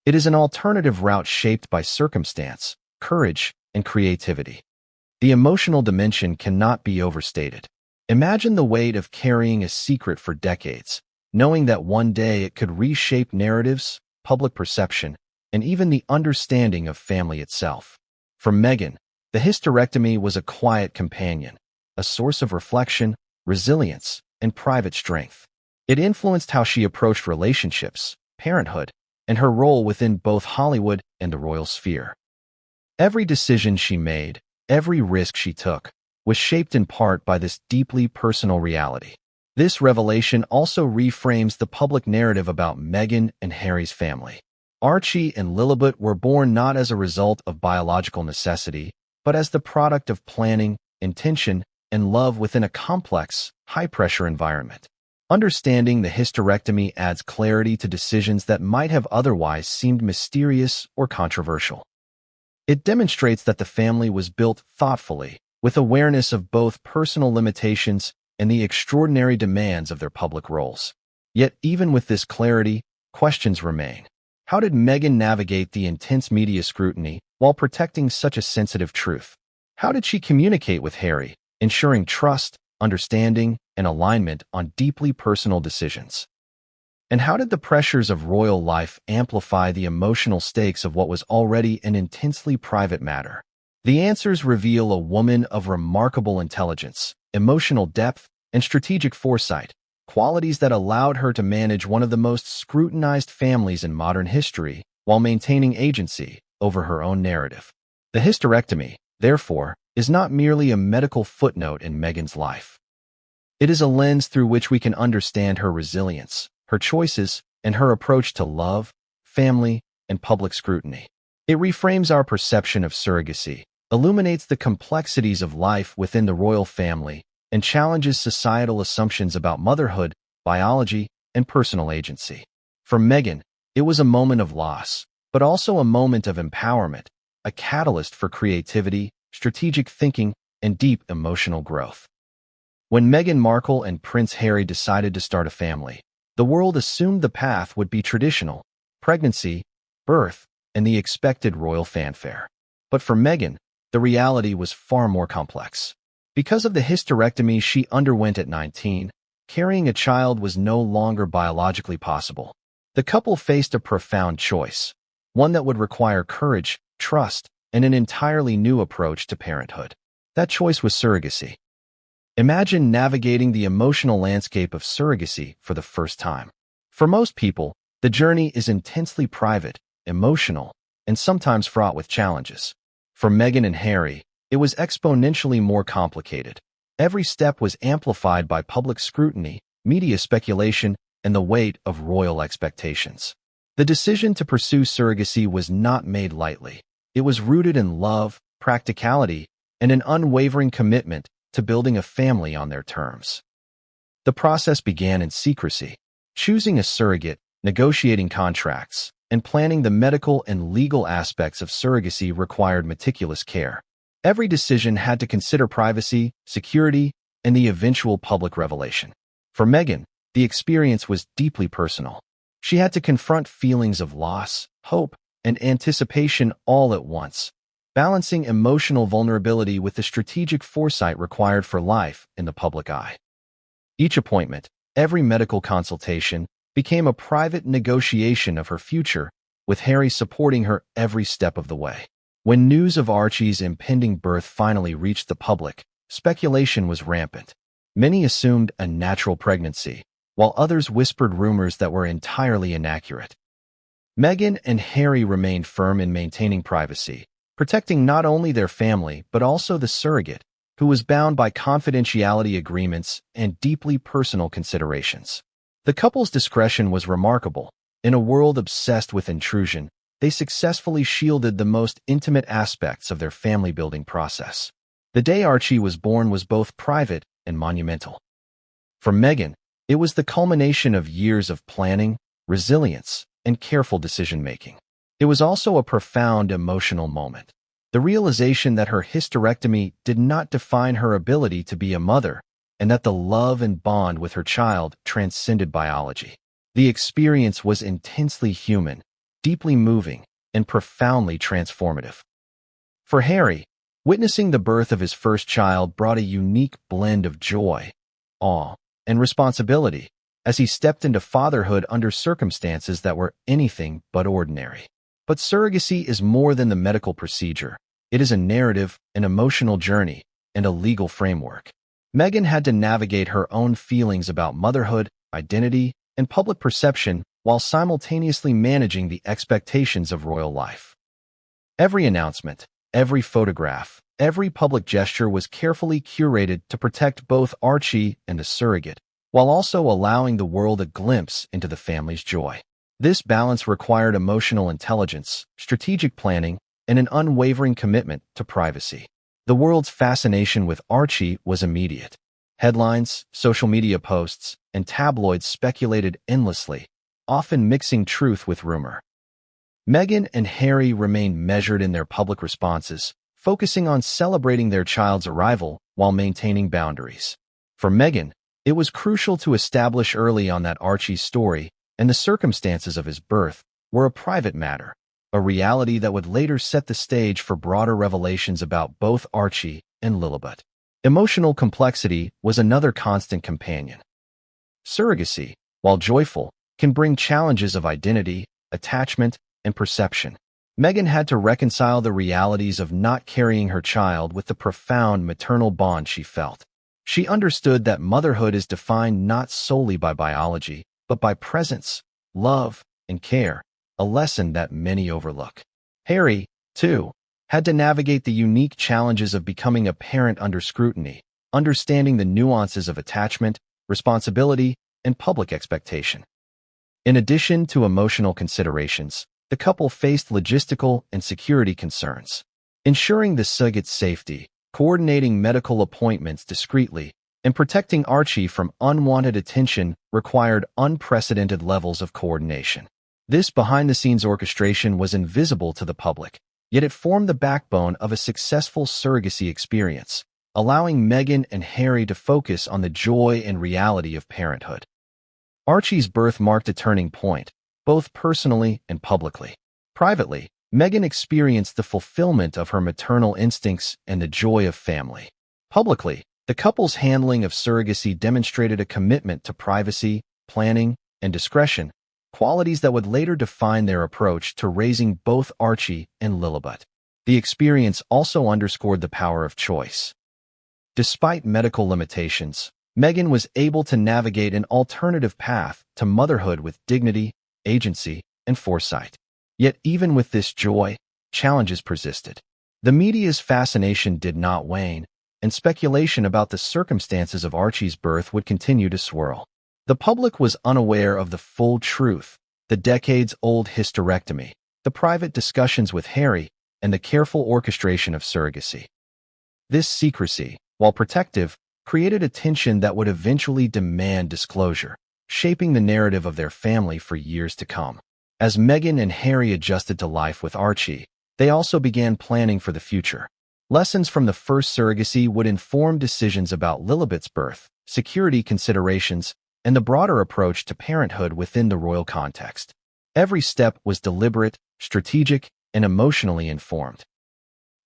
Speaker 1: It is an alternative route shaped by circumstance, courage, and creativity. The emotional dimension cannot be overstated. Imagine the weight of carrying a secret for decades, knowing that one day it could reshape narratives, public perception, and even the understanding of family itself. For Meghan, the hysterectomy was a quiet companion, a source of reflection, resilience, and private strength. It influenced how she approached relationships, parenthood, and her role within both Hollywood and the royal sphere. Every decision she made, every risk she took, was shaped in part by this deeply personal reality. This revelation also reframes the public narrative about Meghan and Harry's family. Archie and Lilibet were born not as a result of biological necessity, but as the product of planning, intention, and love within a complex, high-pressure environment. Understanding the hysterectomy adds clarity to decisions that might have otherwise seemed mysterious or controversial. It demonstrates that the family was built thoughtfully, with awareness of both personal limitations and the extraordinary demands of their public roles. Yet even with this clarity, questions remain. How did Meghan navigate the intense media scrutiny while protecting such a sensitive truth? How did she communicate with Harry, ensuring trust, understanding, and alignment on deeply personal decisions? And how did the pressures of royal life amplify the emotional stakes of what was already an intensely private matter? The answers reveal a woman of remarkable intelligence, emotional depth, and strategic foresight, qualities that allowed her to manage one of the most scrutinized families in modern history while maintaining agency over her own narrative. The hysterectomy, therefore, is not merely a medical footnote in Meghan's life. It is a lens through which we can understand her resilience, her choices, and her approach to love, family, and public scrutiny. It reframes our perception of surrogacy, illuminates the complexities of life within the royal family, and challenges societal assumptions about motherhood, biology, and personal agency. For Meghan, it was a moment of loss, but also a moment of empowerment, a catalyst for creativity, strategic thinking, and deep emotional growth. When Meghan Markle and Prince Harry decided to start a family, the world assumed the path would be traditional: pregnancy, birth, and the expected royal fanfare. But for Meghan, the reality was far more complex. Because of the hysterectomy she underwent at 19, carrying a child was no longer biologically possible. The couple faced a profound choice, one that would require courage, trust, and an entirely new approach to parenthood. That choice was surrogacy. Imagine navigating the emotional landscape of surrogacy for the first time. For most people, the journey is intensely private, emotional, and sometimes fraught with challenges. For Meghan and Harry, it was exponentially more complicated. Every step was amplified by public scrutiny, media speculation, and the weight of royal expectations. The decision to pursue surrogacy was not made lightly. It was rooted in love, practicality, and an unwavering commitment to building a family on their terms. The process began in secrecy. Choosing a surrogate, negotiating contracts, and planning the medical and legal aspects of surrogacy required meticulous care. Every decision had to consider privacy, security, and the eventual public revelation. For Meghan, the experience was deeply personal. She had to confront feelings of loss, hope, and anticipation all at once, balancing emotional vulnerability with the strategic foresight required for life in the public eye. Each appointment, every medical consultation, became a private negotiation of her future, with Harry supporting her every step of the way. When news of Archie's impending birth finally reached the public, speculation was rampant. Many assumed a natural pregnancy, while others whispered rumors that were entirely inaccurate. Meghan and Harry remained firm in maintaining privacy, protecting not only their family but also the surrogate, who was bound by confidentiality agreements and deeply personal considerations. The couple's discretion was remarkable. In a world obsessed with intrusion, they successfully shielded the most intimate aspects of their family-building process. The day Archie was born was both private and monumental. For Meghan, it was the culmination of years of planning, resilience, and careful decision-making. It was also a profound emotional moment. The realization that her hysterectomy did not define her ability to be a mother, and that the love and bond with her child transcended biology. The experience was intensely human, deeply moving, and profoundly transformative. For Harry, witnessing the birth of his first child brought a unique blend of joy, awe, and responsibility as he stepped into fatherhood under circumstances that were anything but ordinary. But surrogacy is more than the medical procedure. It is a narrative, an emotional journey, and a legal framework. Meghan had to navigate her own feelings about motherhood, identity, and public perception while simultaneously managing the expectations of royal life. Every announcement, every photograph, every public gesture was carefully curated to protect both Archie and the surrogate, while also allowing the world a glimpse into the family's joy. This balance required emotional intelligence, strategic planning, and an unwavering commitment to privacy. The world's fascination with Archie was immediate. Headlines, social media posts, and tabloids speculated endlessly, often mixing truth with rumor. Meghan and Harry remained measured in their public responses, focusing on celebrating their child's arrival while maintaining boundaries. For Meghan, it was crucial to establish early on that Archie's story and the circumstances of his birth were a private matter, a reality that would later set the stage for broader revelations about both Archie and Lilibet. Emotional complexity was another constant companion. Surrogacy, while joyful, can bring challenges of identity, attachment, and perception. Meghan had to reconcile the realities of not carrying her child with the profound maternal bond she felt. She understood that motherhood is defined not solely by biology, but by presence, love, and care, a lesson that many overlook. Harry, too, had to navigate the unique challenges of becoming a parent under scrutiny, understanding the nuances of attachment, responsibility, and public expectation. In addition to emotional considerations, the couple faced logistical and security concerns. Ensuring the surrogate's safety, coordinating medical appointments discreetly, and protecting Archie from unwanted attention required unprecedented levels of coordination. This behind-the-scenes orchestration was invisible to the public, yet it formed the backbone of a successful surrogacy experience, allowing Meghan and Harry to focus on the joy and reality of parenthood. Archie's birth marked a turning point, both personally and publicly. Privately, Meghan experienced the fulfillment of her maternal instincts and the joy of family. Publicly, the couple's handling of surrogacy demonstrated a commitment to privacy, planning, and discretion, qualities that would later define their approach to raising both Archie and Lilibet. The experience also underscored the power of choice. Despite medical limitations, Meghan was able to navigate an alternative path to motherhood with dignity, agency, and foresight. Yet even with this joy, challenges persisted. The media's fascination did not wane, and speculation about the circumstances of Archie's birth would continue to swirl. The public was unaware of the full truth, the decades-old hysterectomy, the private discussions with Harry, and the careful orchestration of surrogacy. This secrecy, while protective, created a tension that would eventually demand disclosure, shaping the narrative of their family for years to come. As Meghan and Harry adjusted to life with Archie, they also began planning for the future. Lessons from the first surrogacy would inform decisions about Lilibet's birth, security considerations, and the broader approach to parenthood within the royal context. Every step was deliberate, strategic, and emotionally informed,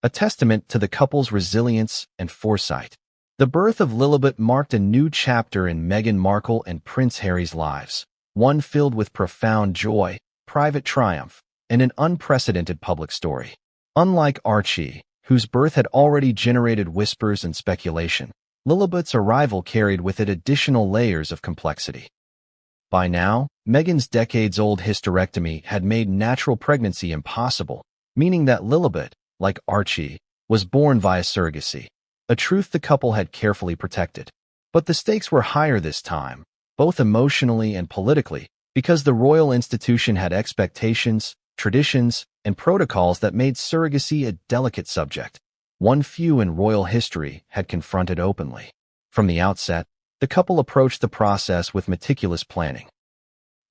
Speaker 1: a testament to the couple's resilience and foresight. The birth of Lilibet marked a new chapter in Meghan Markle and Prince Harry's lives, one filled with profound joy, private triumph, and an unprecedented public story. Unlike Archie, whose birth had already generated whispers and speculation, Lilibet's arrival carried with it additional layers of complexity. By now, Meghan's decades-old hysterectomy had made natural pregnancy impossible, meaning that Lilibet, like Archie, was born via surrogacy, a truth the couple had carefully protected. But the stakes were higher this time, both emotionally and politically, because the royal institution had expectations, traditions, and protocols that made surrogacy a delicate subject, one few in royal history had confronted openly. From the outset, the couple approached the process with meticulous planning.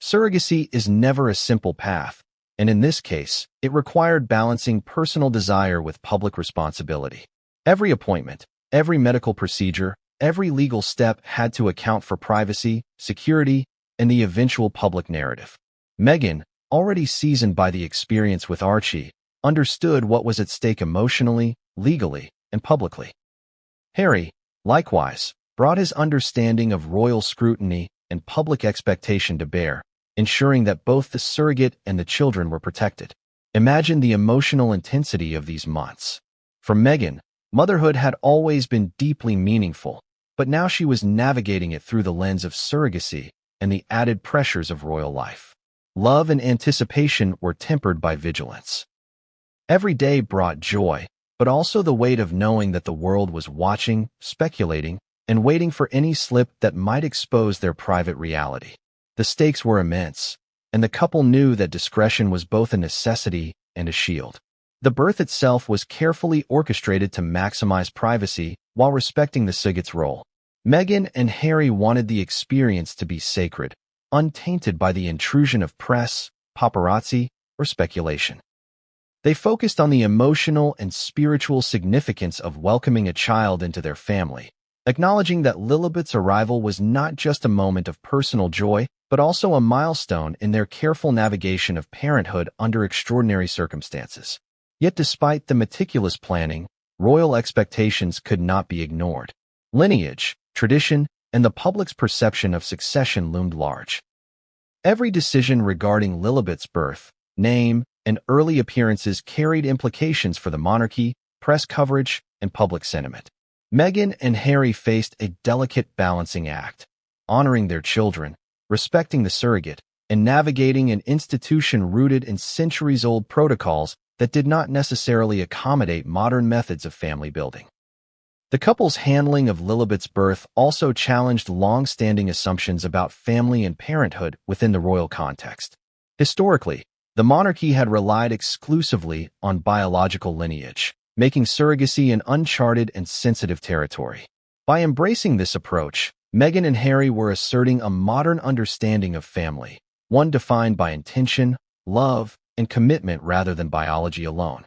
Speaker 1: Surrogacy is never a simple path, and in this case, it required balancing personal desire with public responsibility. Every appointment, every medical procedure, every legal step had to account for privacy, security, and the eventual public narrative. Meghan, already seasoned by the experience with Archie, understood what was at stake emotionally, legally, and publicly. Harry, likewise, brought his understanding of royal scrutiny and public expectation to bear, ensuring that both the surrogate and the children were protected. Imagine the emotional intensity of these months. For Meghan, motherhood had always been deeply meaningful, but now she was navigating it through the lens of surrogacy and the added pressures of royal life. Love and anticipation were tempered by vigilance. Every day brought joy, but also the weight of knowing that the world was watching, speculating, and waiting for any slip that might expose their private reality. The stakes were immense, and the couple knew that discretion was both a necessity and a shield. The birth itself was carefully orchestrated to maximize privacy while respecting the surrogate's role. Meghan and Harry wanted the experience to be sacred, untainted by the intrusion of press, paparazzi, or speculation. They focused on the emotional and spiritual significance of welcoming a child into their family, acknowledging that Lilibet's arrival was not just a moment of personal joy, but also a milestone in their careful navigation of parenthood under extraordinary circumstances. Yet despite the meticulous planning, royal expectations could not be ignored. Lineage, tradition, and the public's perception of succession loomed large. Every decision regarding Lilibet's birth, name, and early appearances carried implications for the monarchy, press coverage, and public sentiment. Meghan and Harry faced a delicate balancing act, honoring their children, respecting the surrogate, and navigating an institution rooted in centuries-old protocols that did not necessarily accommodate modern methods of family building. The couple's handling of Lilibet's birth also challenged long-standing assumptions about family and parenthood within the royal context. Historically, the monarchy had relied exclusively on biological lineage, making surrogacy an uncharted and sensitive territory. By embracing this approach, Meghan and Harry were asserting a modern understanding of family, one defined by intention, love, and commitment rather than biology alone.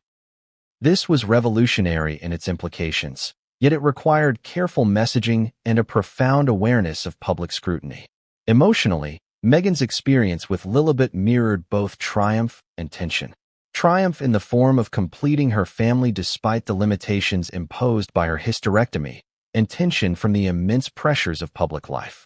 Speaker 1: This was revolutionary in its implications, yet it required careful messaging and a profound awareness of public scrutiny. Emotionally, Meghan's experience with Lilibet mirrored both triumph and tension. Triumph in the form of completing her family despite the limitations imposed by her hysterectomy, and tension from the immense pressures of public life.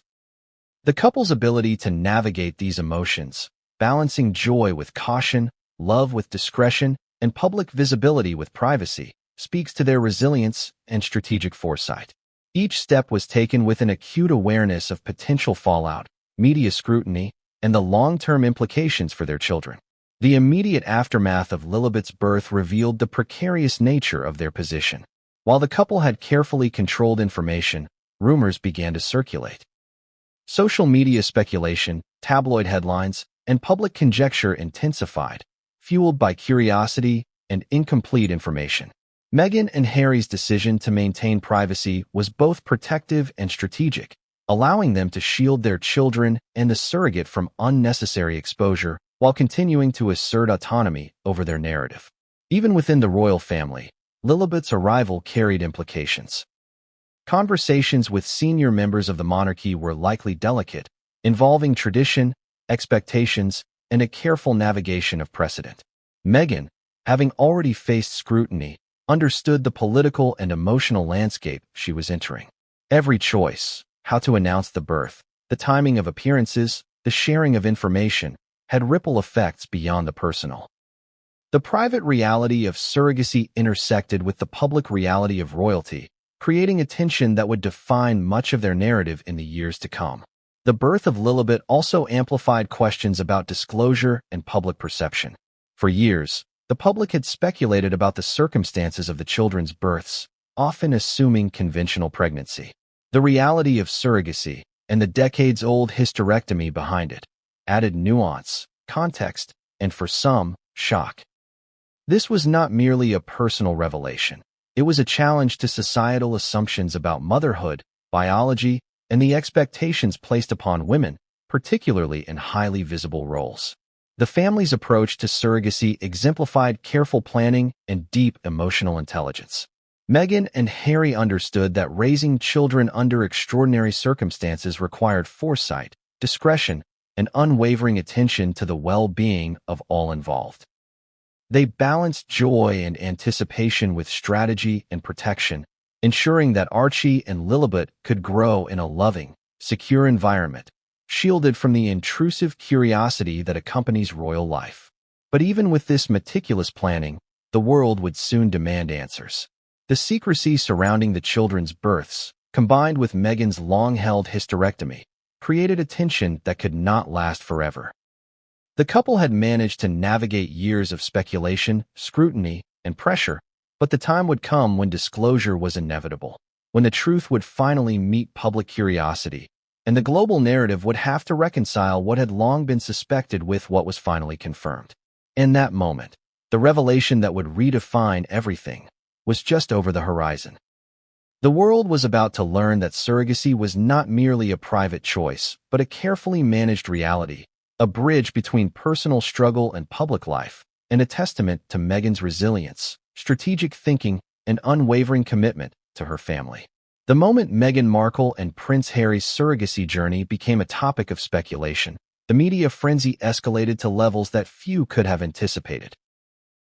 Speaker 1: The couple's ability to navigate these emotions, balancing joy with caution, love with discretion, and public visibility with privacy, speaks to their resilience and strategic foresight. Each step was taken with an acute awareness of potential fallout, media scrutiny, and the long-term implications for their children. The immediate aftermath of Lilibet's birth revealed the precarious nature of their position. While the couple had carefully controlled information, rumors began to circulate. Social media speculation, tabloid headlines, and public conjecture intensified, fueled by curiosity and incomplete information. Meghan and Harry's decision to maintain privacy was both protective and strategic, allowing them to shield their children and the surrogate from unnecessary exposure while continuing to assert autonomy over their narrative. Even within the royal family, Lilibet's arrival carried implications. Conversations with senior members of the monarchy were likely delicate, involving tradition, expectations, and a careful navigation of precedent. Meghan, having already faced scrutiny, understood the political and emotional landscape she was entering. Every choice, how to announce the birth, the timing of appearances, the sharing of information, had ripple effects beyond the personal. The private reality of surrogacy intersected with the public reality of royalty, creating a tension that would define much of their narrative in the years to come. The birth of Lilibet also amplified questions about disclosure and public perception. For years, the public had speculated about the circumstances of the children's births, often assuming conventional pregnancy. The reality of surrogacy, and the decades-old hysterectomy behind it, added nuance, context, and for some, shock. This was not merely a personal revelation. It was a challenge to societal assumptions about motherhood, biology, and the expectations placed upon women, particularly in highly visible roles. The family's approach to surrogacy exemplified careful planning and deep emotional intelligence. Meghan and Harry understood that raising children under extraordinary circumstances required foresight, discretion, and unwavering attention to the well-being of all involved. They balanced joy and anticipation with strategy and protection, ensuring that Archie and Lilibet could grow in a loving, secure environment, shielded from the intrusive curiosity that accompanies royal life. But even with this meticulous planning, the world would soon demand answers. The secrecy surrounding the children's births, combined with Meghan's long-held hysterectomy, created a tension that could not last forever. The couple had managed to navigate years of speculation, scrutiny, and pressure, but the time would come when disclosure was inevitable, when the truth would finally meet public curiosity, and the global narrative would have to reconcile what had long been suspected with what was finally confirmed. In that moment, the revelation that would redefine everything was just over the horizon. The world was about to learn that surrogacy was not merely a private choice, but a carefully managed reality, a bridge between personal struggle and public life, and a testament to Meghan's resilience, strategic thinking, and unwavering commitment to her family. The moment Meghan Markle and Prince Harry's surrogacy journey became a topic of speculation, the media frenzy escalated to levels that few could have anticipated.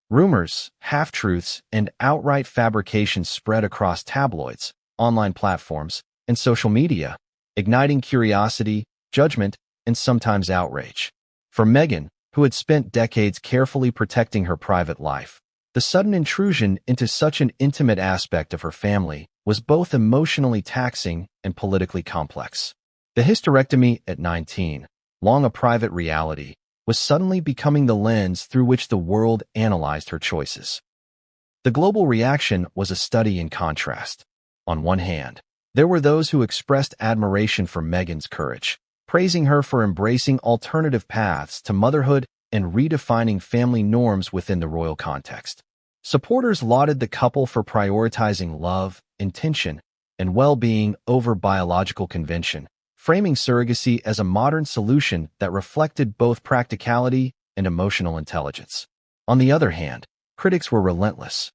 Speaker 1: Rumors, half-truths, and outright fabrications spread across tabloids, online platforms, and social media, igniting curiosity, judgment, and sometimes outrage. For Meghan, who had spent decades carefully protecting her private life, the sudden intrusion into such an intimate aspect of her family was both emotionally taxing and politically complex. The hysterectomy at 19, long a private reality, was suddenly becoming the lens through which the world analyzed her choices. The global reaction was a study in contrast. On one hand, there were those who expressed admiration for Meghan's courage, praising her for embracing alternative paths to motherhood and redefining family norms within the royal context. Supporters lauded the couple for prioritizing love, intention, and well-being over biological convention, framing surrogacy as a modern solution that reflected both practicality and emotional intelligence. On the other hand, critics were relentless.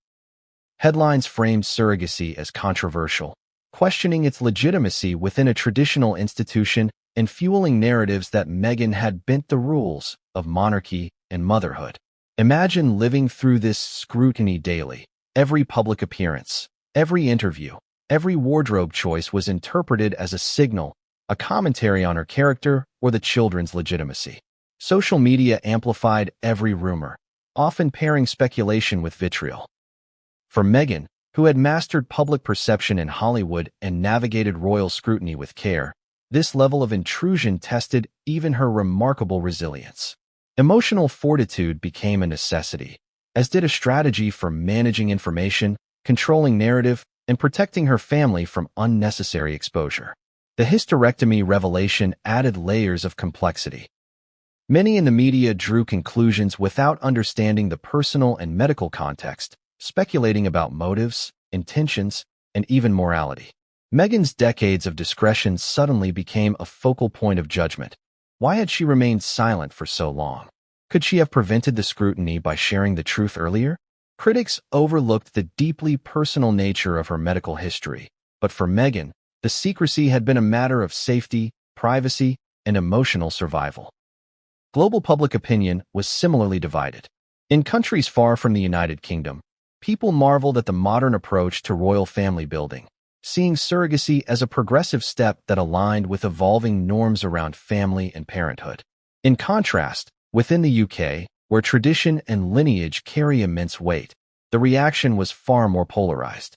Speaker 1: Headlines framed surrogacy as controversial, questioning its legitimacy within a traditional institution and fueling narratives that Meghan had bent the rules of monarchy and motherhood. Imagine living through this scrutiny daily. Every public appearance, every interview, every wardrobe choice was interpreted as a signal, a commentary on her character or the children's legitimacy. Social media amplified every rumor, often pairing speculation with vitriol. For Meghan, who had mastered public perception in Hollywood and navigated royal scrutiny with care, this level of intrusion tested even her remarkable resilience. Emotional fortitude became a necessity, as did a strategy for managing information, controlling narrative, and protecting her family from unnecessary exposure. The hysterectomy revelation added layers of complexity. Many in the media drew conclusions without understanding the personal and medical context, speculating about motives, intentions, and even morality. Meghan's decades of discretion suddenly became a focal point of judgment. Why had she remained silent for so long? Could she have prevented the scrutiny by sharing the truth earlier? Critics overlooked the deeply personal nature of her medical history, but for Meghan, the secrecy had been a matter of safety, privacy, and emotional survival. Global public opinion was similarly divided. In countries far from the United Kingdom, people marveled at the modern approach to royal family building, seeing surrogacy as a progressive step that aligned with evolving norms around family and parenthood. In contrast, within the UK, where tradition and lineage carry immense weight, the reaction was far more polarized.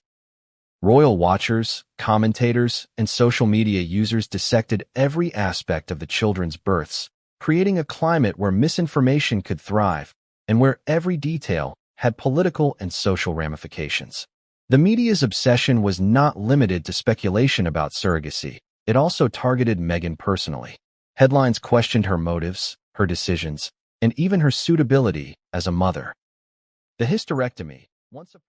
Speaker 1: Royal watchers, commentators, and social media users dissected every aspect of the children's births, creating a climate where misinformation could thrive and where every detail had political and social ramifications. The media's obsession was not limited to speculation about surrogacy. It also targeted Meghan personally. Headlines questioned her motives, her decisions, and even her suitability as a mother. The hysterectomy, once a